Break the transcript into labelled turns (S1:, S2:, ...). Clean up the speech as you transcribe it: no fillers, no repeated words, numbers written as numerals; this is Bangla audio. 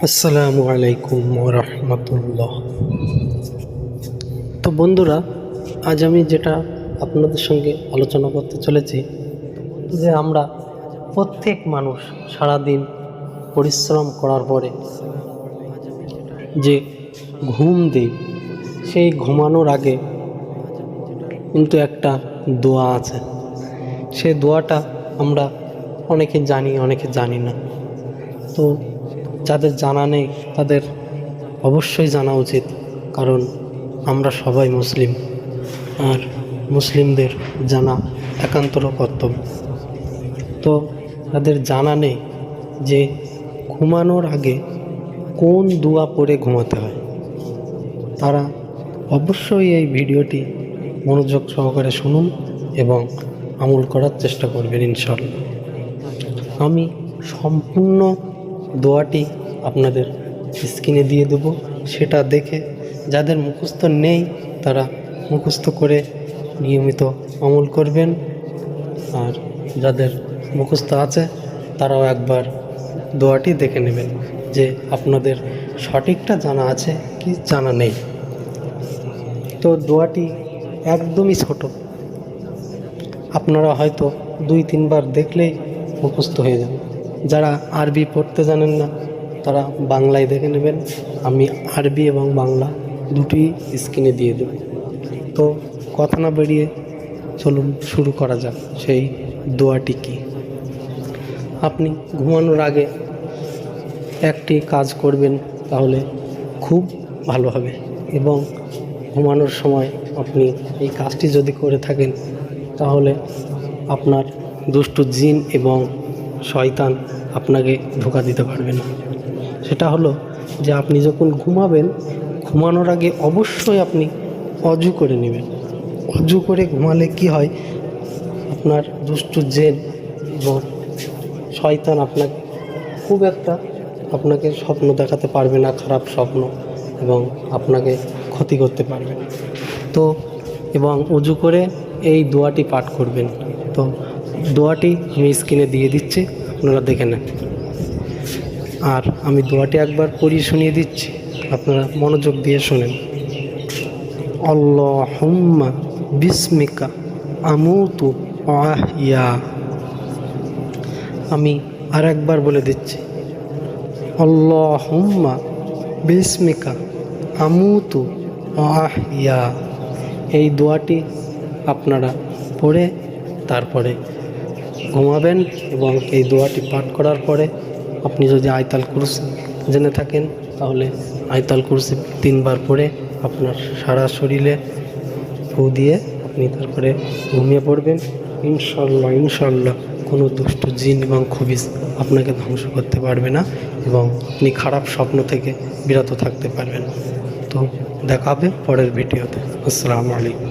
S1: আসসালামু আলাইকুম রাহমাতুল্লাহ। তো বন্ধুরা, আজ আমি যেটা আপনাদের সঙ্গে আলোচনা করতে চলেছি যে আমরা প্রত্যেক মানুষ সারাদিন পরিশ্রম করার পরে যে ঘুম দিই, সেই ঘুমানোর আগে কিন্তু একটা দোয়া আছে। সেই দোয়াটা আমরা অনেকে জানি, অনেকে জানি না। তো যাদের জানা নেই তাদের অবশ্যই জানা উচিত, কারণ আমরা সবাই মুসলিম, আর মুসলিমদের জানা একান্তর কর্তব্য। তো যাদের জানা নেই যে ঘুমানোর আগে কোন দোয়া পড়ে ঘুমাতে হয়, তারা অবশ্যই এই ভিডিওটি মনোযোগ সহকারে শুনুন এবং আমল করার চেষ্টা করবেন ইনশাআল্লাহ। আমি সম্পূর্ণ দোয়াটি আপনাদের স্ক্রিনে দিয়ে দেব, সেটা দেখে যাদের মুখস্থ নেই তারা মুখস্থ করে নিয়মিত আমল করবেন, আর যাদের মুখস্থ আছে তারাও একবার দোয়াটি দেখে নেবেন যে আপনাদের সঠিকটা জানা আছে কি জানা নেই। তো দোয়াটি একদমই ছোট, আপনারা হয়তো 2-3 বার দেখলেই মুখস্থ হয়ে যাবে। যারা আরবি পড়তে জানেন না তারা বাংলায় দেখে নেবেন, আমি আরবি এবং বাংলা দুটি স্ক্রিনে দিয়ে দেব। তো কথা না বেরিয়ে চলুন শুরু করা যাক। সেই দোয়াটি কি? আপনি ঘুমানোর আগে একটি কাজ করবেন, তাহলে খুব ভালো হবে, এবং ঘুমানোর সময় আপনি এই কাজটি যদি করে থাকেন তাহলে আপনার দুষ্টু জিন এবং শয়তান আপনাকে ধোঁকা দিতে পারবে না। সেটা হলো যে আপনি যখন ঘুমাবেন, ঘুমানোর আগে অবশ্যই আপনি অজু করে নেবেন। অজু করে ঘুমালে কি হয়, আপনার দুষ্টু জিন এবং শয়তান আপনাকে স্বপ্ন দেখাতে পারবে না, খারাপ স্বপ্ন, এবং আপনাকে ক্ষতি করতে পারবে না। তো এবং অজু করে এই দোয়াটি পাঠ করবেন। তো দোয়াটি আমি স্ক্রিনে দিয়ে দিচ্ছি, আপনারা দেখে নেন। আর আমি দোয়াটি একবার পড়িয়ে শুনিয়ে দিচ্ছি, আপনারা মনোযোগ দিয়ে শোনেন। আল্লাহুম্মা বিসমিকা আমুতু ওয়া আহইয়া। আমি আর একবার বলে দিচ্ছি, আল্লাহুম্মা বিসমিকা আমুতু ওয়া আহইয়া। এই দোয়াটি আপনারা পড়ে তারপরে ঘুমাবেন, এবং এই দোয়াটি পাঠ করার পরে আপনি যদি আয়াতুল কুরসি জেনে থাকেন তাহলে আয়াতুল কুরসি 3 বার পড়ে আপনার সারা শরীরে ফু দিয়ে আপনি তারপরে ঘুমিয়ে পড়বেন। ইনশাআল্লাহ কোনো দুষ্ট জিন এবং খবিস আপনাকে ধ্বংস করতে পারবে না, এবং আপনি খারাপ স্বপ্ন থেকে বিরত থাকতে পারবেন। তো দেখা হবে পরের ভিডিওতে। আসসালামু আলাইকুম।